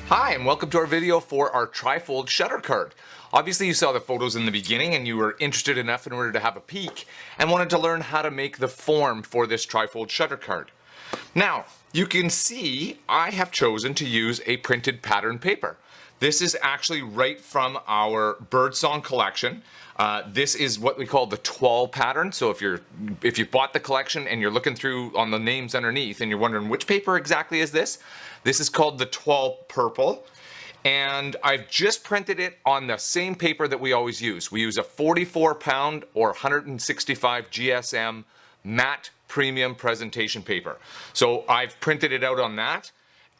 Hi, and welcome to our video for our Trifold shutter card. Obviously you saw the photos in the beginning and you were interested enough in order to have a peek and wanted to learn how to make the form for this Trifold shutter card. Now, you can see I have chosen to use a printed pattern paper. This is actually right from our Birdsong collection. This is what we call the Twal pattern. So if you bought the collection and you're looking through on the names underneath and you're wondering which paper exactly is this is called the Twal Purple. And I've just printed it on the same paper that we always use. We use a 44 pound or 165 GSM matte premium presentation paper. So I've printed it out on that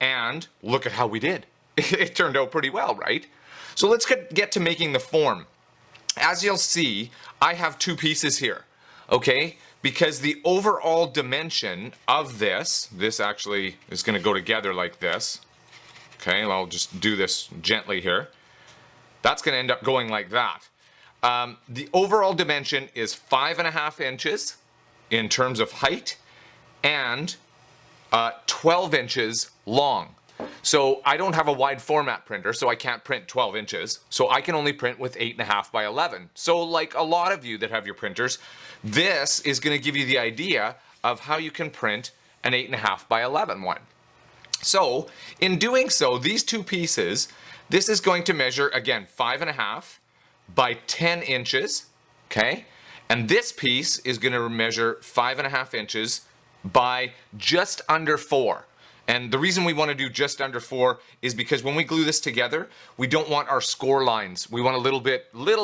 and look at how we did. It turned out pretty well, right? So let's get to making the form. As you'll see, I have two pieces here, okay? Because the overall dimension of this actually is going to go together like this. Okay, I'll just do this gently here. That's going to end up going like that. The overall dimension is 5.5 inches in terms of height and 12 inches long. So I don't have a wide format printer, so I can't print 12 inches. So I can only print with 8.5 by 11. So like a lot of you that have your printers, this is going to give you the idea of how you can print an 8.5 by 11 one. So in doing so, these two pieces, this is going to measure, again, 5.5 by 10 inches, okay? And this piece is going to measure 5.5 inches by just under 4. And the reason we want to do just under 4 is because when we glue this together, we don't want our score lines. We want a little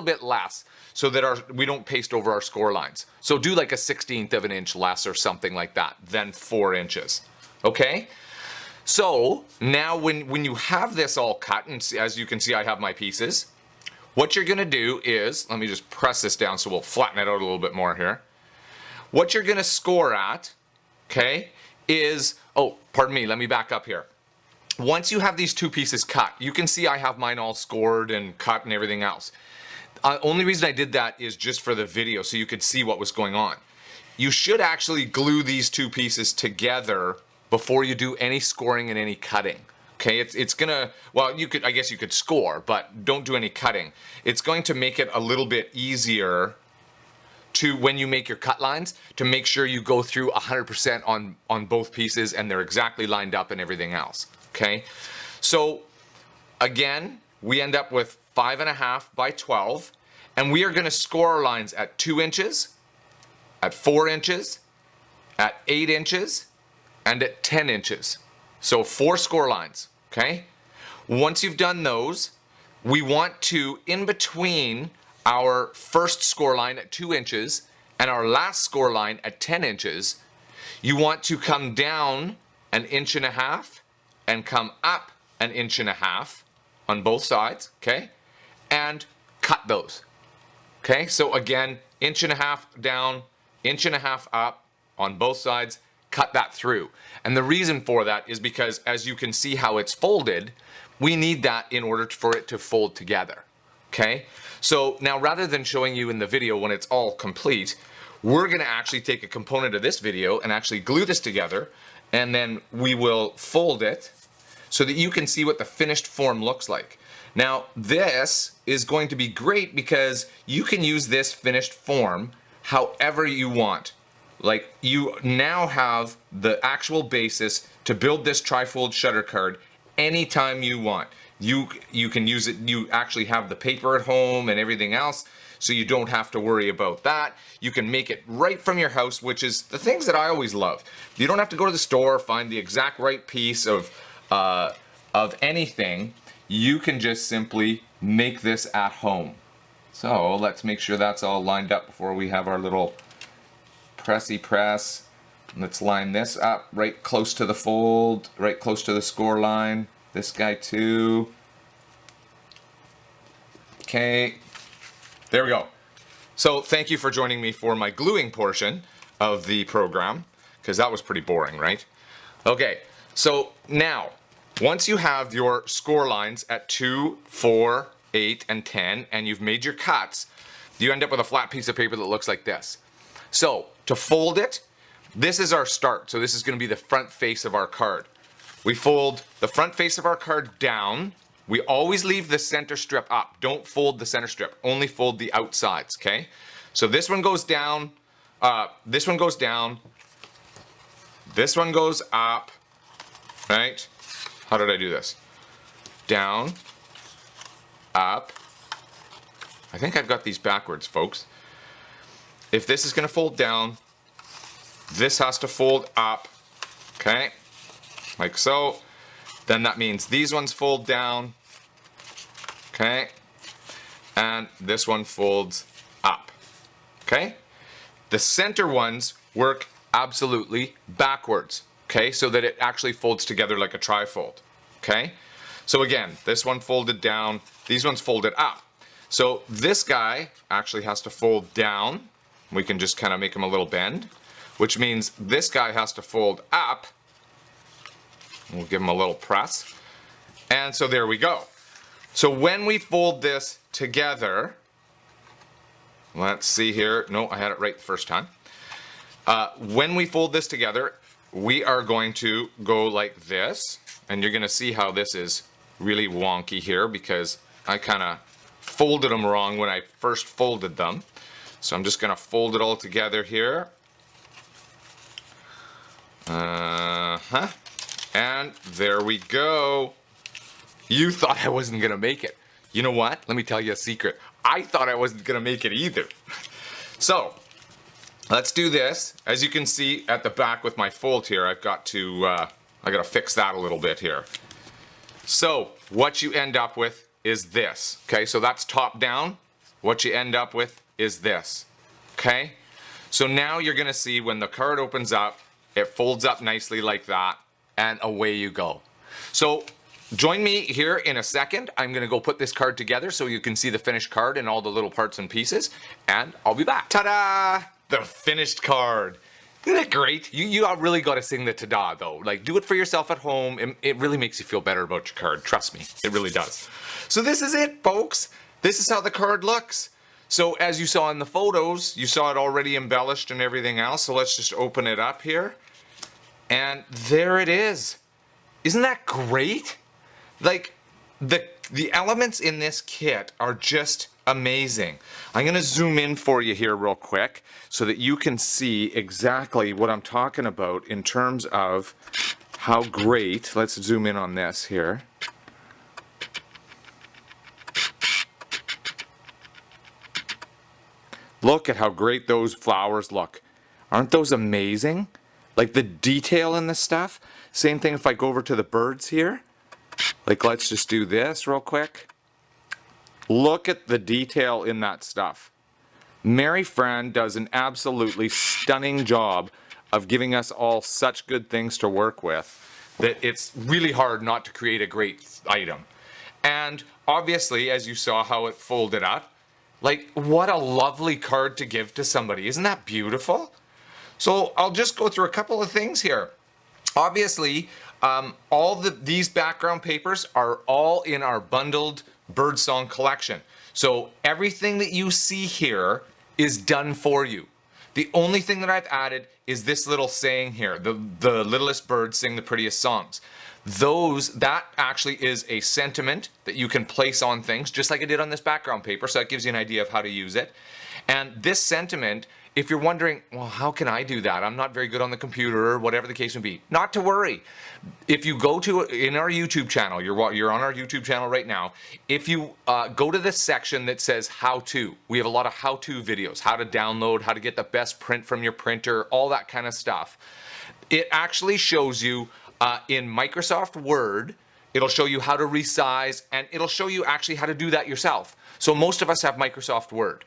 bit less so that we don't paste over our score lines. So do like a 1/16 of an inch less or something like that than 4 inches. Okay? So now when you have this all cut, and as you can see I have my pieces, what you're going to do is, let me just press this down so we'll flatten it out a little bit more here. What you're going to score at, okay, is, oh, pardon me, let me back up here. Once you have these two pieces cut, you can see I have mine all scored and cut and everything else. Only reason I did that is just for the video so you could see what was going on. You should actually glue these two pieces together before you do any scoring and any cutting. Okay, it's gonna, well, I guess you could score, but don't do any cutting. It's going to make it a little bit easier to, when you make your cut lines, to make sure you go through 100% on both pieces and they're exactly lined up and everything else. Okay, so again, we end up with 5.5 by 12, and we are going to score our lines at 2 inches, at 4 inches, at 8 inches, and at 10 inches. So 4 score lines, okay? Once you've done those, we want to, in between our first score line at 2 inches and our last score line at 10 inches, you want to come down 1.5 inches and come up 1.5 inches on both sides, okay? And cut those, okay? So again, 1.5 inches down, 1.5 inches up on both sides, cut that through. And the reason for that is because, as you can see how it's folded, we need that in order for it to fold together, okay? So now, rather than showing you in the video when it's all complete, we're gonna actually take a component of this video and actually glue this together, and then we will fold it so that you can see what the finished form looks like. Now, this is going to be great because you can use this finished form however you want. Like, you now have the actual basis to build this Trifold shutter card anytime you want. You can use it, you actually have the paper at home and everything else, so you don't have to worry about that. You can make it right from your house, which is the things that I always love. You don't have to go to the store, find the exact right piece of anything. You can just simply make this at home. So let's make sure that's all lined up before we have our little pressy press. Let's line this up right close to the fold, right close to the score line. This guy too. Okay, there we go. So thank you for joining me for my gluing portion of the program, because that was pretty boring, right? Okay, so now, once you have your score lines at 2, 4, 8, and 10, and you've made your cuts, you end up with a flat piece of paper that looks like this. So to fold it, this is our start. So this is going to be the front face of our card. we fold the front face of our card down. We always leave the center strip up. Don't fold the center strip, only fold the outsides, okay? So this one goes down, this one goes down, this one goes up, right? How did I do this? Down, up. I think I've got these backwards, folks. If this is gonna fold down, this has to fold up, okay? Like so. Then that means these ones fold down, okay? And this one folds up, okay? The center ones work absolutely backwards, okay? So that it actually folds together like a trifold, okay? So again, this one folded down, these ones folded up. So this guy actually has to fold down. We can just kind of make him a little bend, which means this guy has to fold up. We'll give him a little press. And so there we go. So when we fold this together, let's see here. No, I had it right the first time. When we fold this together, we are going to go like this. And you're going to see how this is really wonky here because I kind of folded them wrong when I first folded them. So I'm just going to fold it all together here. And there we go. You thought I wasn't gonna make it. You know what? Let me tell you a secret. I thought I wasn't gonna make it either. So, let's do this. As you can see at the back with my fold here, I've got to, I gotta fix that a little bit here. So, what you end up with is this. Okay, so that's top down. What you end up with is this. Okay? So now you're gonna see when the card opens up, it folds up nicely like that. And away you go. So join me here in a second. I'm gonna go put this card together so you can see the finished card and all the little parts and pieces, and I'll be back. Ta-da! The finished card. Isn't it great? You really gotta sing the ta-da though. Like, do it for yourself at home. It really makes you feel better about your card. Trust me, it really does. So this is it, folks. This is how the card looks. So as you saw in the photos, you saw it already embellished and everything else. So let's just open it up here. And there it is. Isn't that great? Like, the elements in this kit are just amazing. I'm going to zoom in for you here real quick so that you can see exactly what I'm talking about in terms of how great. Let's zoom in on this here. Look at how great those flowers look. Aren't those amazing? Like the detail in this stuff. Same thing if I go over to the birds here. Like, let's just do this real quick. Look at the detail in that stuff. Mary Fran does an absolutely stunning job of giving us all such good things to work with that it's really hard not to create a great item. And obviously, as you saw how it folded up, like, what a lovely card to give to somebody. Isn't that beautiful? So I'll just go through a couple of things here. Obviously, these background papers are all in our bundled birdsong collection. So everything that you see here is done for you. The only thing that I've added is this little saying here, the littlest birds sing the prettiest songs. That actually is a sentiment that you can place on things, just like I did on this background paper, so that gives you an idea of how to use it. And this sentiment, if you're wondering, well, how can I do that? I'm not very good on the computer, or whatever the case may be. Not to worry. If you go to, in our YouTube channel, you're on our YouTube channel right now, if you go to this section that says how to, we have a lot of how-to videos, how to download, how to get the best print from your printer, all that kind of stuff. It actually shows you in Microsoft Word, it'll show you how to resize, and it'll show you actually how to do that yourself. So most of us have Microsoft Word.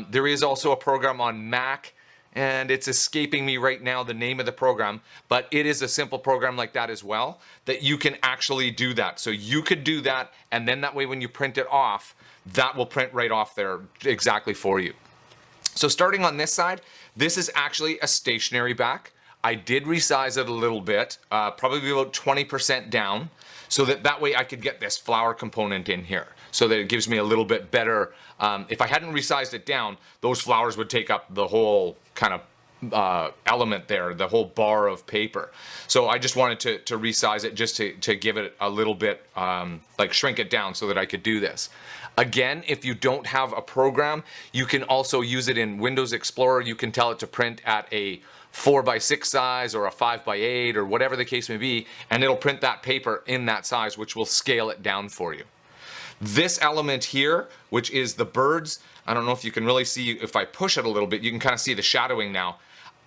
There is also a program on Mac, and it's escaping me right now the name of the program, but it is a simple program like that as well, that you can actually do that. So you could do that, and then that way when you print it off, that will print right off there exactly for you. So starting on this side, this is actually a stationary back. I did resize it a little bit, probably about 20% down, so that way I could get this flower component in here, so that it gives me a little bit better. If I hadn't resized it down, those flowers would take up the whole kind of element there, the whole bar of paper. So I just wanted to resize it just to give it a little bit, like shrink it down so that I could do this. Again, if you don't have a program, you can also use it in Windows Explorer. You can tell it to print at a 4x6 size or a 5x8 or whatever the case may be, and it'll print that paper in that size, which will scale it down for you. This element here, which is the birds, I don't know if you can really see, if I push it a little bit, you can kind of see the shadowing now.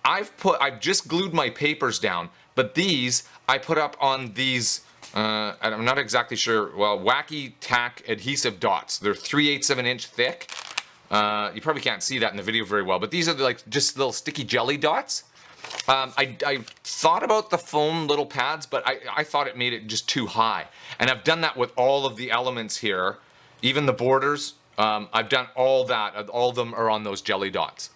I've just glued my papers down, but these I put up on these, I'm not exactly sure, well, wacky tack adhesive dots. They're 3/8 of an inch thick. You probably can't see that in the video very well, but these are like just little sticky jelly dots. I thought about the foam little pads, but I thought it made it just too high. And I've done that with all of the elements here, even the borders. I've done all that. All of them are on those jelly dots.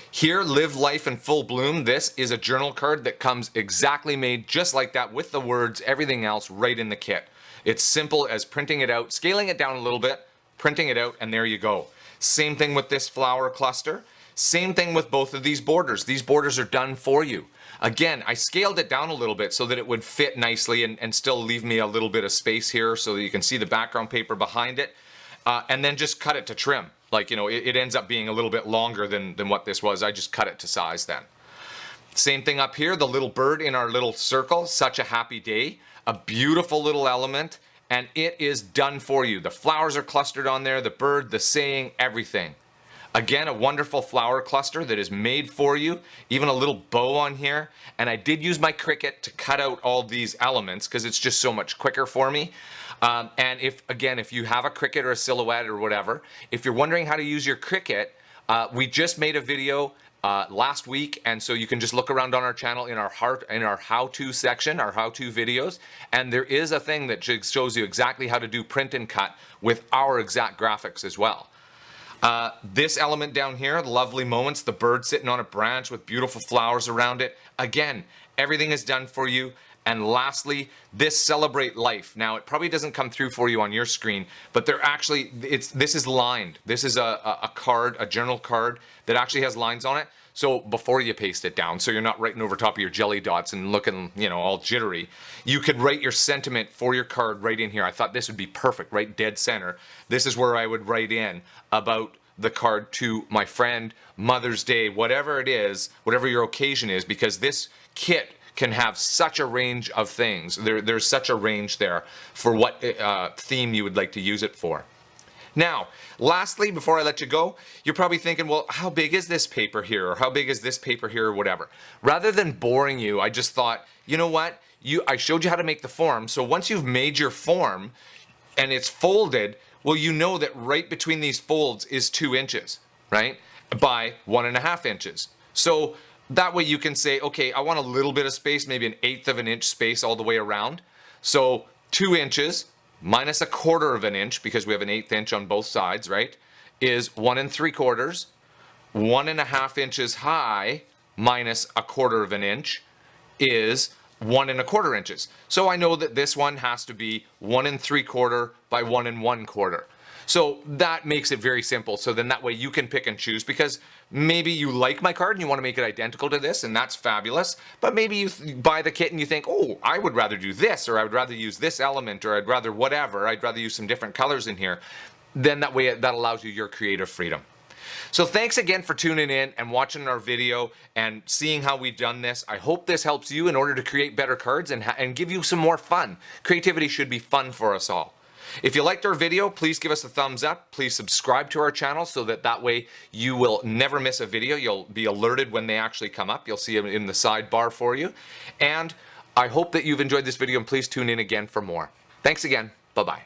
Here, Live Life in Full Bloom. This is a journal card that comes exactly made just like that with the words, everything else right in the kit. It's simple as printing it out, scaling it down a little bit, printing it out, and there you go. Same thing with this flower cluster. Same thing with both of these borders. These borders are done for you. Again, I scaled it down a little bit so that it would fit nicely and still leave me a little bit of space here so that you can see the background paper behind it. And then just cut it to trim. Like, you know, it ends up being a little bit longer than what this was. I just cut it to size then. Same thing up here, the little bird in our little circle, such a happy day. A beautiful little element, and it is done for you. The flowers are clustered on there, the bird, the saying, everything. Again, a wonderful flower cluster that is made for you, even a little bow on here. And I did use my Cricut to cut out all these elements because it's just so much quicker for me. And if you have a Cricut or a Silhouette or whatever, if you're wondering how to use your Cricut, we just made a video last week, and so you can just look around on our channel in our how-to section, our how-to videos, and there is a thing that shows you exactly how to do print and cut with our exact graphics as well. This element down here, the lovely moments, the bird sitting on a branch with beautiful flowers around it. Again, everything is done for you. And lastly, this Celebrate Life. Now, it probably doesn't come through for you on your screen, but they're actually, this is lined. This is a card, a journal card that actually has lines on it. So before you paste it down, so you're not writing over top of your jelly dots and looking, you know, all jittery, you could write your sentiment for your card right in here. I thought this would be perfect, right dead center. This is where I would write in about the card to my friend, Mother's Day, whatever it is, whatever your occasion is, because this kit can have such a range of things. There's such a range there for what theme you would like to use it for. Now, lastly, before I let you go, you're probably thinking, well, how big is this paper here? Or how big is this paper here or whatever? Rather than boring you, I just thought, you know what? I showed you how to make the form. So once you've made your form and it's folded, well, you know that right between these folds is 2 inches, right? By 1.5 inches. So that way you can say, okay, I want a little bit of space, maybe 1/8 of an inch space all the way around. So 2 inches minus 1/4 of an inch, because we have an 1/8 inch on both sides, right, is 1 3/4. 1.5 inches high minus 1/4 of an inch is 1 1/4 inches. So I know that this one has to be 1 3/4 by 1 1/4. So that makes it very simple. So then that way you can pick and choose, because maybe you like my card and you want to make it identical to this, and that's fabulous. But maybe you buy the kit and you think, oh, I would rather do this, or I would rather use this element, or I'd rather whatever. I'd rather use some different colors in here. Then that way that allows you your creative freedom. So thanks again for tuning in and watching our video and seeing how we've done this. I hope this helps you in order to create better cards and give you some more fun. Creativity should be fun for us all. If you liked our video, please give us a thumbs up. Please subscribe to our channel so that way you will never miss a video. You'll be alerted when they actually come up. You'll see them in the sidebar for you. And I hope that you've enjoyed this video, and please tune in again for more. Thanks again. Bye-bye.